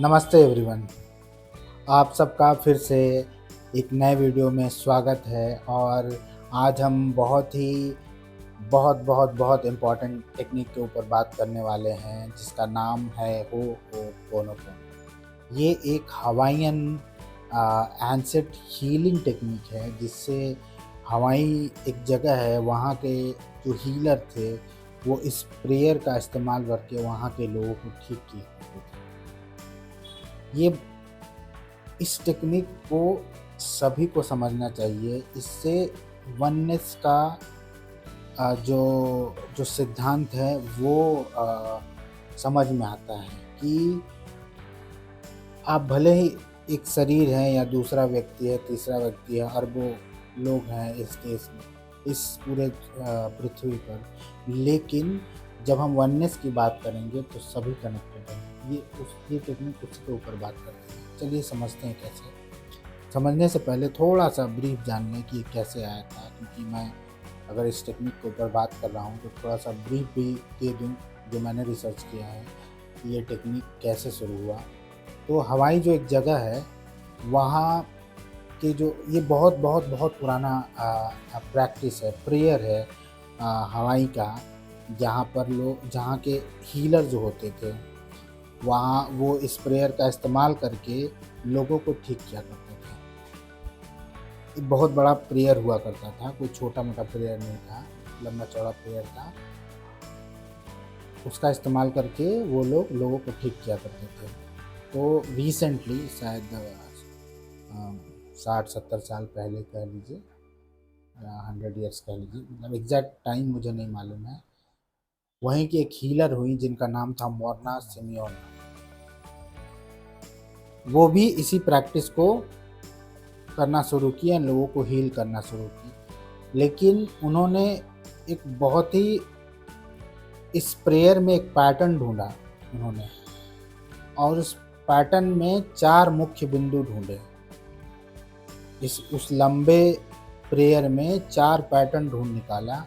नमस्ते एवरीवन। आप सबका फिर से एक नए वीडियो में स्वागत है। और आज हम बहुत इम्पोर्टेंट टेक्निक के ऊपर बात करने वाले हैं, जिसका नाम है हो'ओपोनोपोनो। ये एक हवाईयन एंसेंट हीलिंग टेक्निक है, जिससे हवाई एक जगह है, वहाँ के जो हीलर थे वो इस प्रेयर का इस्तेमाल करके वहाँ के लोगों को ठीक किए करते थे। ये इस टेक्निक को सभी को समझना चाहिए। इससे वननेस का जो जो सिद्धांत है वो समझ में आता है कि आप भले ही एक शरीर है या दूसरा व्यक्ति है, तीसरा व्यक्ति है, अरबों लोग हैं इस देश में, इस पूरे पृथ्वी पर, लेकिन जब हम वननेस की बात करेंगे तो सभी कनेक्टेड हैं। ये टेक्निक उसी के ऊपर बात करते हैं। चलिए समझते हैं कैसे। समझने से पहले थोड़ा सा ब्रीफ जान लें कि ये कैसे आया था, क्योंकि मैं अगर इस टेक्निक के ऊपर बात कर रहा हूँ तो थोड़ा सा ब्रीफ भी दे दूँ जो मैंने रिसर्च किया है कि ये टेक्निक कैसे शुरू हुआ। तो हवाई जो एक जगह है, वहाँ के जो ये बहुत पुराना प्रैक्टिस है, प्रेयर है हवाई का, जहाँ के हीलर जो होते थे, वहाँ वो इस प्रेयर का इस्तेमाल करके लोगों को ठीक किया करते थे। एक बहुत बड़ा प्रेयर हुआ करता था, कोई छोटा मोटा प्रेयर नहीं था, लंबा चौड़ा प्रेयर था। उसका इस्तेमाल करके वो लोगों को ठीक किया करते थे। तो रिसेंटली शायद 60-70 साल पहले कह लीजिए, 100 ईयर्स कह लीजिए, मतलब एग्जैक्ट टाइम मुझे नहीं मालूम है, वहीं की एक हीलर हुई जिनका नाम था मोरना सिमियोन। वो भी इसी प्रैक्टिस को करना शुरू किया, लोगों को हील करना शुरू की। लेकिन उन्होंने एक बहुत ही इस प्रेयर में एक पैटर्न ढूंढा उन्होंने, और उस पैटर्न में 4 मुख्य बिंदु ढूंढे। उस लंबे प्रेयर में 4 पैटर्न ढूंढ निकाला,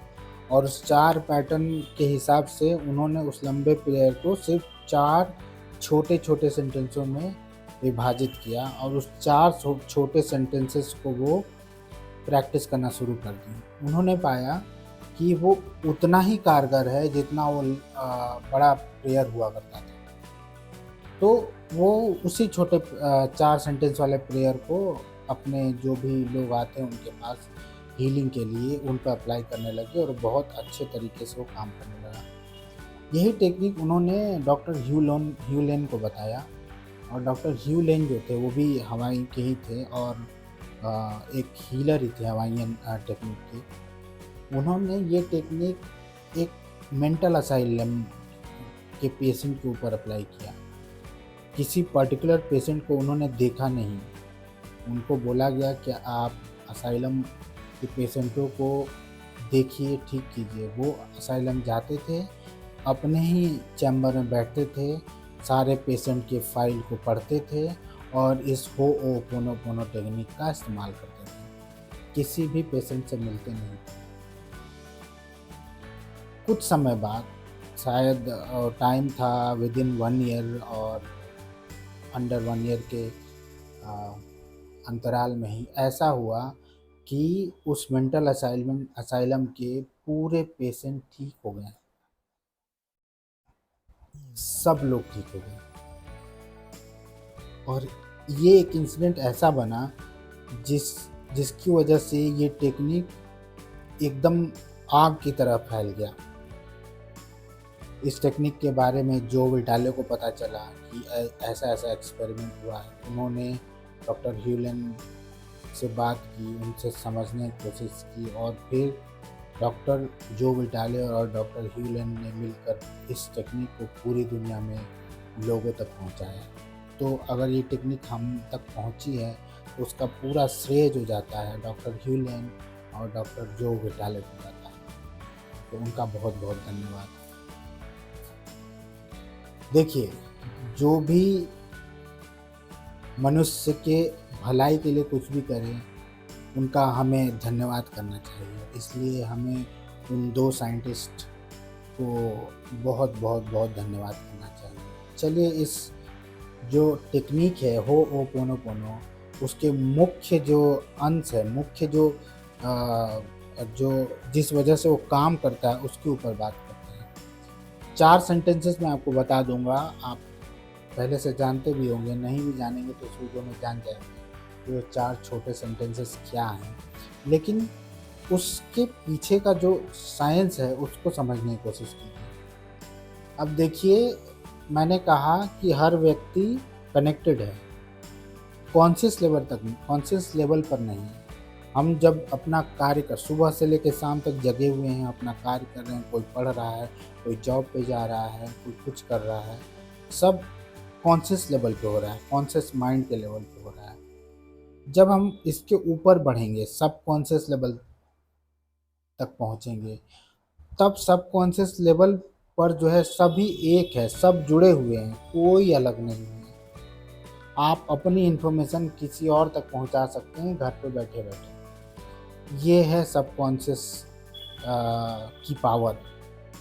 और उस 4 पैटर्न के हिसाब से उन्होंने उस लंबे प्रेयर को सिर्फ 4 छोटे छोटे सेंटेंसों में विभाजित किया, और उस 4 छोटे सेंटेंसेस को वो प्रैक्टिस करना शुरू कर दी। उन्होंने पाया कि वो उतना ही कारगर है जितना वो बड़ा प्रेयर हुआ करता था। तो वो उसी छोटे 4 सेंटेंस वाले प्रेयर को अपने जो भी लोग आते हैं उनके पास हीलिंग के लिए, उन पर अप्लाई करने लगे, और बहुत अच्छे तरीके से वो काम करने लगा। यही टेक्निक उन्होंने डॉक्टर ह्यूलेन को बताया, और डॉक्टर ह्यूलेन जो थे वो भी हवाई के ही थे, और एक हीलर ही थे हवाईयन टेक्निक के। उन्होंने ये टेक्निक एक मेंटल असाइलम के पेशेंट के ऊपर अप्लाई किया। किसी पर्टिकुलर पेशेंट को उन्होंने देखा नहीं, उनको बोला गया कि आप असाइलम के पेशेंटों को देखिए, ठीक कीजिए। वो असाइलम जाते थे, अपने ही चैम्बर में बैठते थे, सारे पेशेंट के फाइल को पढ़ते थे, और इस हो'ओपोनोपोनो टेक्निक का इस्तेमाल करते थे। किसी भी पेशेंट से मिलते नहीं थे। कुछ समय बाद, शायद टाइम था विदिन 1 ईयर और अंडर 1 ईयर के अंतराल में ही ऐसा हुआ कि उस मेंटल असाइलम के पूरे पेशेंट ठीक हो गए। सब लोग ठीक हो गए। और ये एक इंसिडेंट ऐसा बना जिसकी वजह से ये टेक्निक एकदम आग की तरह फैल गया। इस टेक्निक के बारे में जो विटाले को पता चला कि ऐसा ऐसा एक्सपेरिमेंट हुआ है, उन्होंने डॉक्टर ह्यूलेन से बात की, उनसे समझने की कोशिश की, और फिर डॉक्टर जो विटाले और डॉक्टर ह्यूलेन ने मिलकर इस टेक्निक को पूरी दुनिया में लोगों तक पहुंचाया। तो अगर ये टेक्निक हम तक पहुंची है तो उसका पूरा श्रेय जो जाता है डॉक्टर ह्यूलेन और डॉक्टर जो विटाले को जाता है। तो उनका बहुत बहुत धन्यवाद। देखिए, जो भी मनुष्य के भलाई के लिए कुछ भी करें, उनका हमें धन्यवाद करना चाहिए। इसलिए हमें उन 2 साइंटिस्ट को बहुत धन्यवाद करना चाहिए। चलिए, इस जो टेक्निक है होओपोनोपोनो, उसके मुख्य जो अंश है, मुख्य जो जिस वजह से वो काम करता है उसके ऊपर बात करते हैं। 4 सेंटेंसेस मैं आपको बता दूँगा, आप पहले से जानते भी होंगे, नहीं भी जानेंगे तो इस वीडियो में जान जाएँगे कि वो 4 छोटे सेंटेंसेस क्या हैं। लेकिन उसके पीछे का जो साइंस है उसको समझने की कोशिश कीजिए। अब देखिए, मैंने कहा कि हर व्यक्ति कनेक्टेड है, कॉन्शियस लेवल तक नहीं, कॉन्शियस लेवल पर नहीं है। हम जब अपना कार्य कर सुबह से लेकर शाम तक जगे हुए हैं, अपना कार्य कर रहे हैं, कोई पढ़ रहा है, कोई जॉब पे जा रहा है, कोई कुछ कर रहा है, सब कॉन्शियस लेवल पे हो रहा है, कॉन्शियस माइंड के लेवल पे हो रहा है। जब हम इसके ऊपर बढ़ेंगे, सब कॉन्शियस लेवल तक पहुँचेंगे, तब सबकॉन्शियस लेवल पर जो है सभी एक है, सब जुड़े हुए हैं, कोई अलग नहीं है। आप अपनी इन्फॉर्मेशन किसी और तक पहुंचा सकते हैं घर पे बैठे बैठे। ये है सबकॉन्शियस की पावर,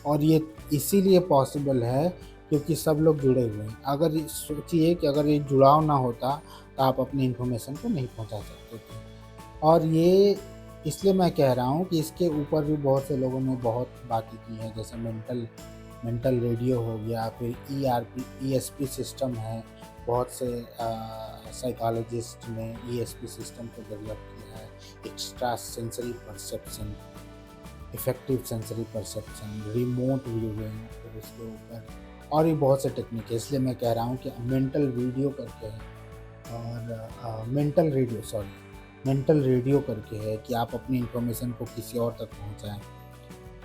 और ये इसीलिए पॉसिबल है क्योंकि सब लोग जुड़े हुए हैं। अगर सोचिए कि अगर ये जुड़ाव ना होता तो आप अपनी इन्फॉर्मेशन को नहीं पहुंचा सकते थे। और ये इसलिए मैं कह रहा हूँ कि इसके ऊपर भी बहुत से लोगों ने बहुत बातें की हैं, जैसे मेंटल रेडियो हो गया, फिर ईआरपी ईएसपी सिस्टम है। बहुत से साइकोलॉजिस्ट ने ईएसपी सिस्टम को डेवलप किया है। Extra sensory perception, effective sensory perception, remote viewing, फिर उसके ऊपर और भी बहुत से टेक्निक है। इसलिए मैं कह रहा हूँ कि मेंटल वीडियो करके है, और मेंटल रेडियो करके है कि आप अपनी इन्फॉर्मेशन को किसी और तक पहुंचाएं।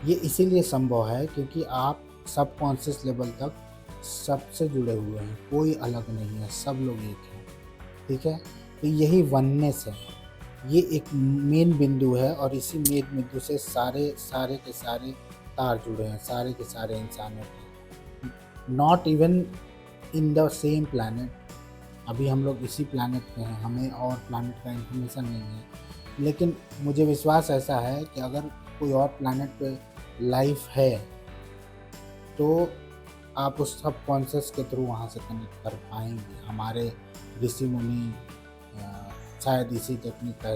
ये इसीलिए संभव है क्योंकि आप सबकॉन्शियस लेवल तक सबसे जुड़े हुए हैं, कोई अलग नहीं है, सब लोग एक हैं। ठीक है, तो यही वननेस है, ये एक मेन बिंदु है, और इसी मेन बिंदु से सारे सारे के सारे तार जुड़े हैं, सारे के सारे इंसानों के। Not even in the same planet, अभी हम लोग इसी प्लानट पे हैं, हमें और प्लानट का इन्फॉर्मेशन नहीं है, लेकिन मुझे विश्वास ऐसा है कि अगर कोई और प्लानट पे लाइफ है तो आप उस सब कॉन्शियस के थ्रू वहाँ से कनेक्ट कर पाएंगे। हमारे ऋषि मुनि शायद इसी टेक्निक का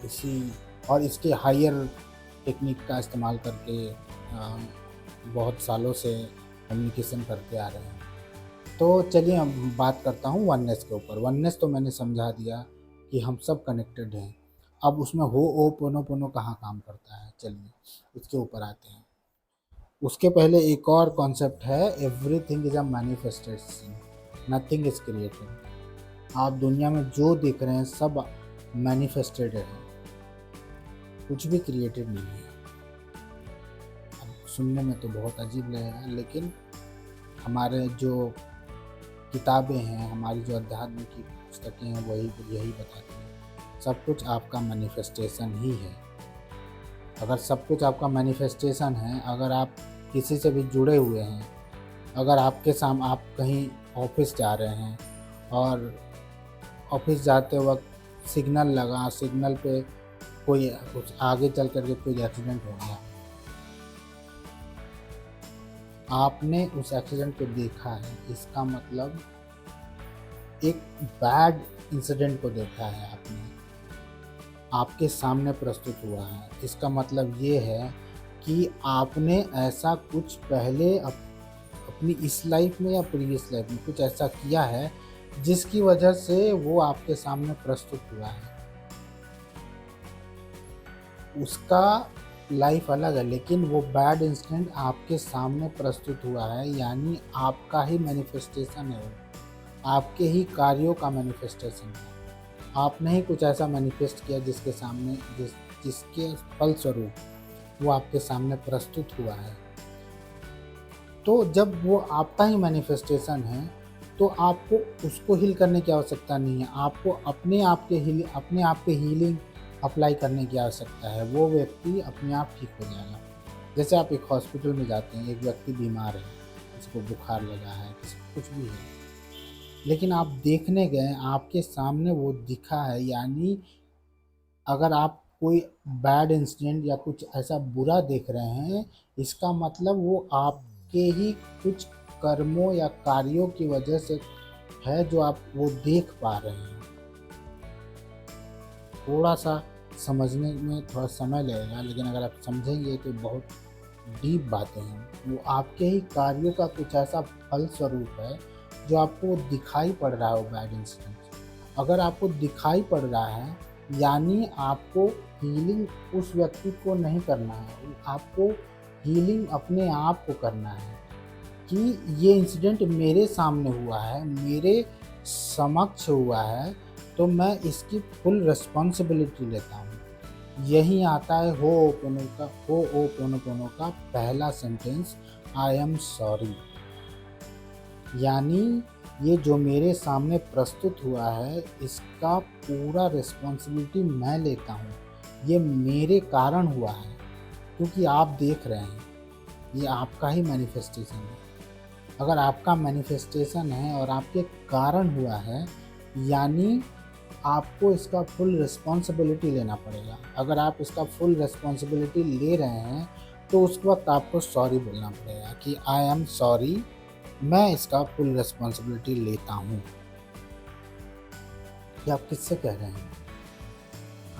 इसी और इसके हायर टेक्निक का इस्तेमाल करके बहुत सालों से कम्युनिकेशन करते आ रहे हैं। तो चलिए हम बात करता हूँ वननेस के ऊपर। वननेस तो मैंने समझा दिया कि हम सब कनेक्टेड हैं। अब उसमें होओपोनोपोनो कहाँ काम करता है, चलिए उसके ऊपर आते हैं। उसके पहले एक और कॉन्सेप्ट है, everything is a manifestation, nothing is created. आप दुनिया में जो देख रहे हैं सब मैनिफेस्टेड है, कुछ भी क्रिएटेड नहीं है। अब सुनने में तो बहुत अजीब लगेगा, लेकिन हमारे जो किताबें हैं, हमारी जो अध्यात्म की पुस्तकें हैं, वही यही बताती हैं सब कुछ आपका मैनिफेस्टेशन ही है। अगर सब कुछ आपका मैनिफेस्टेशन है, अगर आप किसी से भी जुड़े हुए हैं, अगर आपके सामने आप कहीं ऑफिस जा रहे हैं और ऑफिस जाते वक्त सिग्नल लगा, सिग्नल पे कोई कुछ आगे चल करके कोई एक्सीडेंट हो गया, आपने उस एक्सीडेंट को देखा है, इसका मतलब एक बैड इंसिडेंट को देखा है आपने, आपके सामने प्रस्तुत हुआ है। इसका मतलब ये है कि आपने ऐसा कुछ पहले अपनी इस लाइफ में या प्रीवियस लाइफ में कुछ ऐसा किया है जिसकी वजह से वो आपके सामने प्रस्तुत हुआ है। उसका लाइफ अलग है, लेकिन वो बैड इंसिडेंट आपके सामने प्रस्तुत हुआ है, यानी आपका ही मैनिफेस्टेशन है, वो आपके ही कार्यों का मैनिफेस्टेशन है। आपने ही कुछ ऐसा मैनिफेस्ट किया जिसके सामने जिसके फलस्वरूप वो आपके सामने प्रस्तुत हुआ है। तो जब वो आपका ही मैनिफेस्टेशन है तो आपको उसको हील करने की आवश्यकता नहीं है, आपको अपने आप के हीलिंग अप्लाई करने की आवश्यकता है। वो व्यक्ति अपने आप ठीक हो जाएगा। जैसे आप एक हॉस्पिटल में जाते हैं, एक व्यक्ति बीमार है, किसी को बुखार लगा है, किसी को कुछ भी है, लेकिन आप देखने गए, आपके सामने वो दिखा है, यानी अगर आप कोई बैड इंसिडेंट या कुछ ऐसा बुरा देख रहे हैं, इसका मतलब वो आपके ही कुछ कर्मों या कार्यों की वजह से है जो आप वो देख पा रहे हैं। थोड़ा-सा समझने में थोड़ा समय लगेगा, लेकिन अगर आप समझेंगे तो बहुत डीप बातें हैं। वो आपके ही कार्यों का कुछ ऐसा फलस्वरूप है जो आपको दिखाई पड़ रहा है वो बैड इंसिडेंट। अगर आपको दिखाई पड़ रहा है, यानी आपको हीलिंग उस व्यक्ति को नहीं करना है, आपको हीलिंग अपने आप को करना है कि ये इंसिडेंट मेरे सामने हुआ है, मेरे समक्ष हुआ है, तो मैं इसकी फुल रिस्पॉन्सिबिलिटी लेता हूँ। यही आता है होओपोनोपोनो का पहला सेंटेंस, आई एम सॉरी। यानी ये जो मेरे सामने प्रस्तुत हुआ है, इसका पूरा रिस्पॉन्सिबिलिटी मैं लेता हूँ। ये मेरे कारण हुआ है, क्योंकि आप देख रहे हैं, ये आपका ही मैनिफेस्टेशन है। अगर आपका मैनिफेस्टेशन है और आपके कारण हुआ है, यानी आपको इसका फुल रिस्पॉन्सिबिलिटी लेना पड़ेगा। अगर आप इसका फुल रिस्पॉन्सिबिलिटी ले रहे हैं, तो उस वक्त आपको सॉरी बोलना पड़ेगा कि आई एम सॉरी, मैं इसका फुल रिस्पॉन्सिबिलिटी लेता हूँ। ये आप किससे कह रहे हैं?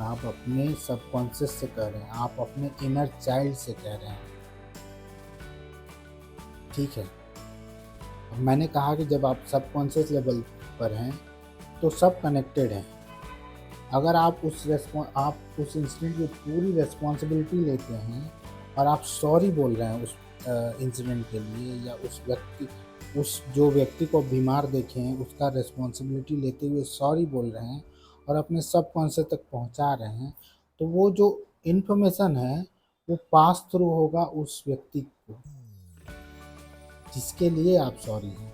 आप अपने सबकॉन्शियस से कह रहे हैं, आप अपने इनर चाइल्ड से कह रहे हैं। ठीक है। अब मैंने कहा कि जब आप सबकॉन्शियस लेवल पर हैं, तो सब कनेक्टेड हैं। अगर आप उस इंसिडेंट की पूरी रिस्पॉन्सिबिलिटी लेते हैं और आप सॉरी बोल रहे हैं उस इंसिडेंट के लिए, या उस जो व्यक्ति को बीमार देखे हैं उसका रिस्पॉन्सिबिलिटी लेते हुए सॉरी बोल रहे हैं और अपने सबकॉन्शियस तक पहुंचा रहे हैं, तो वो जो इन्फॉर्मेशन है वो पास थ्रू होगा उस व्यक्ति को जिसके लिए आप सॉरी हैं।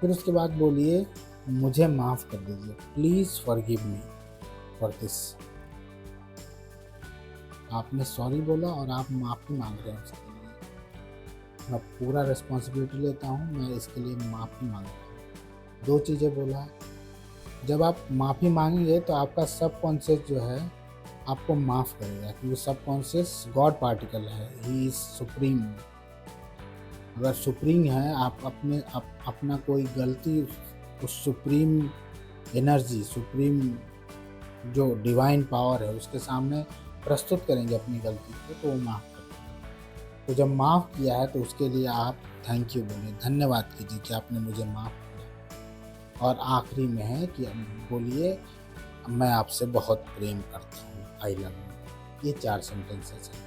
फिर उसके बाद बोलिए, मुझे माफ़ कर दीजिए, please forgive me for this. आपने सॉरी बोला और आप माफ़ी मांग रहे हैं उसके लिए। मैं पूरा रिस्पॉन्सिबिलिटी लेता हूँ, मैं इसके लिए माफ़ी मांगता हूँ। 2 चीज़ें बोला है। जब आप माफ़ी मांगेंगे तो आपका सबकॉन्शियस जो है आपको माफ़ करेगा, क्योंकि सबकॉन्शियस गॉड पार्टिकल है, ही इज़ सुप्रीम। अगर सुप्रीम है, आप अपना कोई गलती उस सुप्रीम एनर्जी, सुप्रीम जो डिवाइन पावर है उसके सामने प्रस्तुत करेंगे अपनी गलती को, तो वो माफ़ कर देगा। तो जब माफ़ किया है तो उसके लिए आप थैंक यू बोलिए, धन्यवाद कीजिए कि आपने मुझे माफ़ किया। और आखिरी में है कि बोलिए, मैं आपसे बहुत प्रेम करता हूँ, आई लव यू। ये 4 सेंटेंसेस हैं।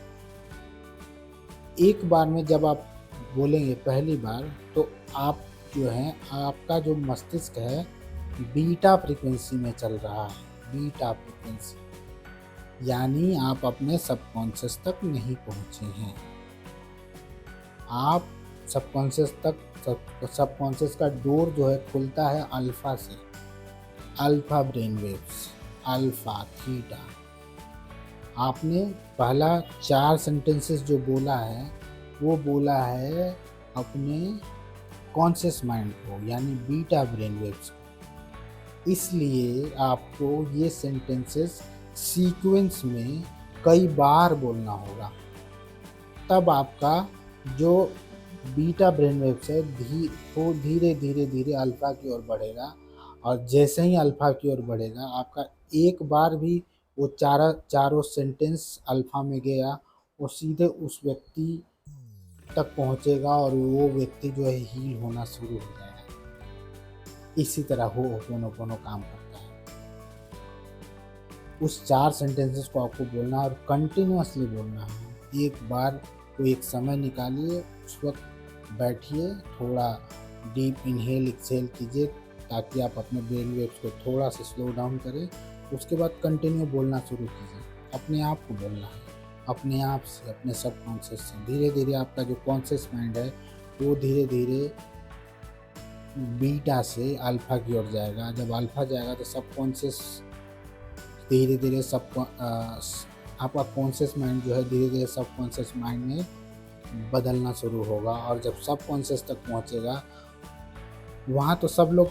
एक बार में जब आप बोलेंगे पहली बार, तो आप जो है, आपका जो मस्तिष्क है बीटा फ्रीक्वेंसी में चल रहा है, बीटा फ्रीक्वेंसी, यानी आप अपने सबकॉन्शियस तक नहीं पहुँचे हैं। आप सबकॉन्शियस का डोर जो है खुलता है अल्फा से, alpha brain waves, alpha, theta. आपने पहला 4 सेंटेंसेस जो बोला है, वो बोला है अपने कॉन्शियस माइंड को, यानी बीटा ब्रेन वेव्स को। इसलिए आपको ये सेंटेंसेस सीक्वेंस में कई बार बोलना होगा, तब आपका जो बीटा ब्रेन वेव्स है वो धीरे धीरे धीरे अल्फा की ओर बढ़ेगा। और जैसे ही अल्फा की ओर बढ़ेगा, आपका एक बार भी वो चारों सेंटेंस अल्फा में गया, वो सीधे उस व्यक्ति तक पहुंचेगा और वो व्यक्ति जो है हील होना शुरू हो जाएगा। इसी तरह होओपोनोपोनो काम करता है। उस 4 सेंटेंसेस को आपको बोलना है और कंटिन्यूअसली बोलना है। एक बार को एक समय निकालिए, उस वक्त बैठिए, थोड़ा डीप इनहेल एक्सहेल कीजिए ताकि आप अपने ब्रेन वेव्स को थोड़ा सा स्लो डाउन करें। उसके बाद कंटिन्यू बोलना शुरू कीजिए। अपने आप को बोलना है, अपने आप से, अपने सबकॉन्शियस से। धीरे धीरे आपका जो कॉन्शियस माइंड है वो धीरे धीरे बीटा से अल्फा की ओर जाएगा। जब अल्फा जाएगा तो सबकॉन्शियस धीरे धीरे आपका कॉन्शियस माइंड जो है धीरे धीरे सबकॉन्शियस माइंड में बदलना शुरू होगा। और जब सबकॉन्शियस तक पहुंचेगा, वहाँ तो सब लोग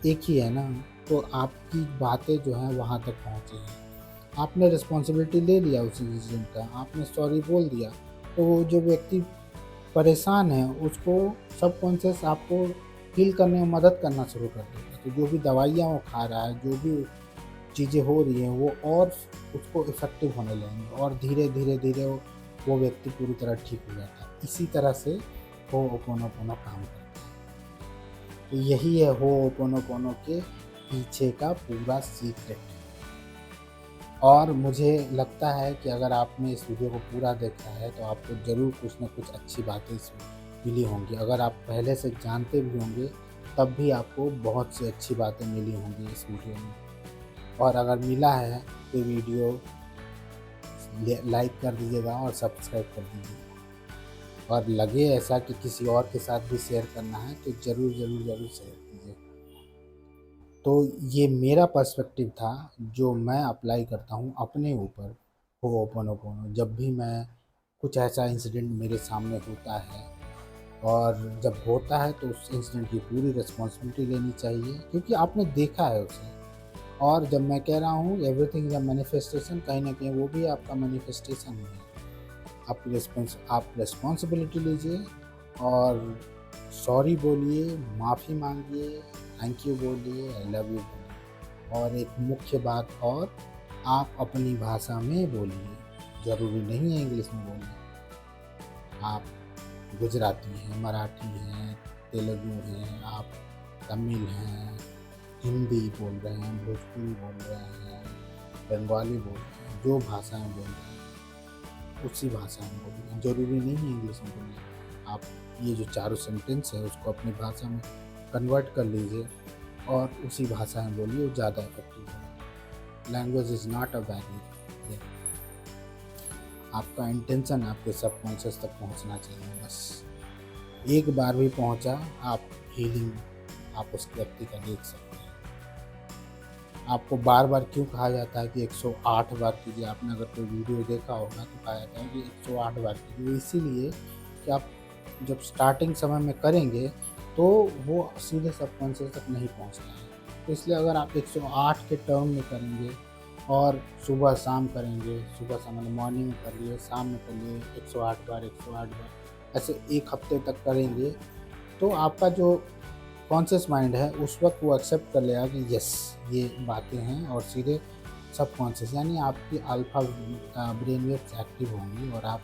एक ही है ना, तो आपकी बातें जो हैं वहाँ तक पहुँची हैं। आपने रिस्पॉन्सिबिलिटी ले लिया उस इंसिडेंट का, आपने सॉरी बोल दिया, तो वो जो व्यक्ति परेशान है उसको सबकॉन्शियस आपको हील करने में मदद करना शुरू कर देगा। तो जो भी दवाइयाँ वो खा रहा है, जो भी चीज़ें हो रही हैं, वो और उसको इफ़ेक्टिव होने लगेंगे और धीरे-धीरे वो व्यक्ति पूरी तरह ठीक हो जाता है। इसी तरह से होओपोनोपोनो काम करता है। तो यही है होओपोनोपोनो के पीछे का पूरा सीक्रेट। और मुझे लगता है कि अगर आपने इस वीडियो को पूरा देखा है तो आपको ज़रूर कुछ न कुछ अच्छी बातें इसमें मिली होंगी। अगर आप पहले से जानते भी होंगे तब भी आपको बहुत सी अच्छी बातें मिली होंगी इस वीडियो में। और अगर मिला है तो वीडियो लाइक कर दीजिएगा और सब्सक्राइब कर दीजिएगा। और लगे ऐसा कि किसी और के साथ भी शेयर करना है तो ज़रूर शेयर कीजिए। तो ये मेरा पर्सपेक्टिव था जो मैं अप्लाई करता हूँ अपने ऊपर होओपोनोपोनो। जब भी मैं कुछ ऐसा इंसिडेंट मेरे सामने होता है और जब होता है तो उस इंसिडेंट की पूरी रिस्पॉन्सिबिलिटी लेनी चाहिए क्योंकि आपने देखा है उसे। और जब मैं कह रहा हूँ एवरीथिंग इज अ मैनिफेस्टेशन, कहीं ना कहीं वो भी आपका मैनिफेस्टेशन ही है। आप रिस्पॉन्सिबिलिटी लीजिए और सॉरी बोलिए, माफ़ी मांगिए, थैंक यू बोलिए, आई लव यू बोलिए। और एक मुख्य बात और, आप अपनी भाषा में बोलिए, ज़रूरी नहीं है इंग्लिश में बोलिए। आप गुजराती हैं, मराठी हैं, तेलुगु हैं, आप तमिल हैं, हिंदी बोल रहे हैं, भोजपुरी बोल रहे हैं, बंगाली बोल रहे हैं, जो भाषाएं बोल रहे हैं उसी भाषा में बोलिए। ज़रूरी नहीं है इंग्लिश में बोलिए। आप ये जो चारों सेंटेंस है उसको अपनी भाषा में कन्वर्ट कर लीजिए और उसी भाषा में बोलिए, वो ज़्यादा इफेक्टिव होगा। Language is not a barrier. आपका इंटेंशन आपके सबकॉन्शियस तक पहुंचना चाहिए बस। एक बार भी पहुंचा, आप हीलिंग आप उस व्यक्ति का देख सकते हैं। आपको बार बार क्यों कहा जाता है कि 108 बार कीजिए? आपने अगर कोई वीडियो देखा होगा तो कहा जाता है कि 108 बार कीजिए, इसीलिए कि आप जब स्टार्टिंग समय में करेंगे तो वो सीधे सबकॉन्शियस तक नहीं पहुंचता है। तो इसलिए अगर आप 108 के टर्म में करेंगे और सुबह शाम करेंगे, सुबह शाम मतलब मॉर्निंग में कर लिए, शाम में कर लिए 108 बार 108 बार, ऐसे एक हफ्ते तक करेंगे तो आपका जो कॉन्शियस माइंड है उस वक्त वो एक्सेप्ट कर लेगा कि यस ये बातें हैं और सीधे सबकॉन्शियस यानी आपकी अल्फा ब्रेन वेव्स एक्टिव होंगी और आप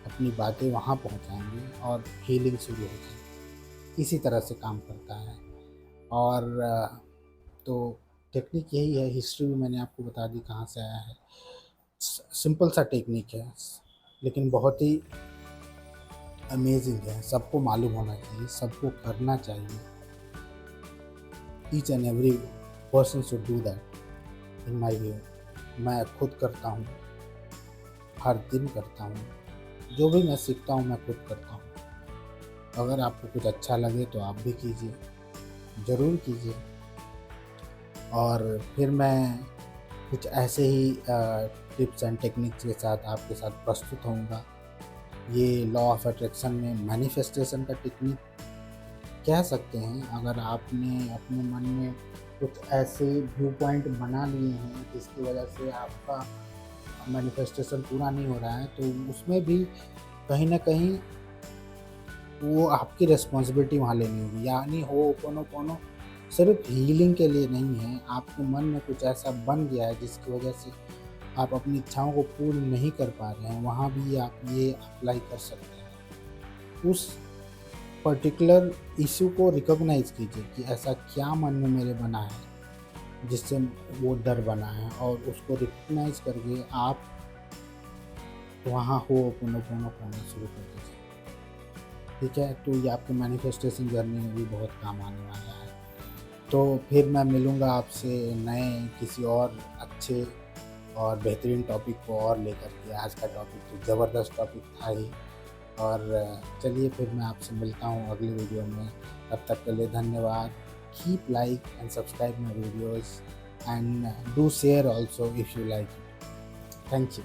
अपनी बातें वहाँ पहुँचाएंगे और हीलिंग शुरू हो जाएगी। इसी तरह से काम करता है। और तो टेक्निक यही है। हिस्ट्री भी मैंने आपको बता दी कहाँ से आया है। सिंपल सा टेक्निक है लेकिन बहुत ही अमेजिंग है। सबको मालूम होना चाहिए, सबको करना चाहिए। Each and every person should do that in my view. मैं खुद करता हूँ, हर दिन करता हूँ। जो भी मैं सीखता हूँ मैं खुद करता हूँ। अगर आपको कुछ अच्छा लगे तो आप भी कीजिए, ज़रूर कीजिए। और फिर मैं कुछ ऐसे ही टिप्स एंड टेक्निक्स के साथ आपके साथ प्रस्तुत होऊंगा। ये लॉ ऑफ अट्रैक्शन में मैनिफेस्टेशन का टेक्निक कह सकते हैं। अगर आपने अपने मन में कुछ ऐसे व्यू पॉइंट बना लिए हैं जिसकी वजह से आपका मैनिफेस्टेशन पूरा नहीं हो रहा है तो उसमें भी कहीं ना कहीं वो आपकी रिस्पॉन्सिबिलिटी वहाँ लेनी होगी। यानी होओपोनोपोनो सिर्फ हीलिंग के लिए नहीं है। आपके मन में कुछ ऐसा बन गया है जिसकी वजह से आप अपनी इच्छाओं को पूर्ण नहीं कर पा रहे हैं, वहाँ भी आप ये अप्लाई कर सकते हैं। उस पर्टिकुलर इशू को रिकॉग्नाइज कीजिए कि ऐसा क्या मन में मेरे बना है जिससे वो डर बना है, और उसको रिकॉग्नाइज करके आप वहाँ होओपोनोपोनो करना शुरू कर दीजिए। ठीक है, तो ये आपके मैनिफेस्टेशन जर्नी में भी बहुत काम आने वाला है। तो फिर मैं मिलूँगा आपसे नए किसी और अच्छे और बेहतरीन टॉपिक को और लेकर के। आज का टॉपिक तो ज़बरदस्त टॉपिक था ही। और चलिए फिर मैं आपसे मिलता हूँ अगले वीडियो में। तब तक के लिए धन्यवाद। Keep like and subscribe my videos and do share also if you like it. Thank you.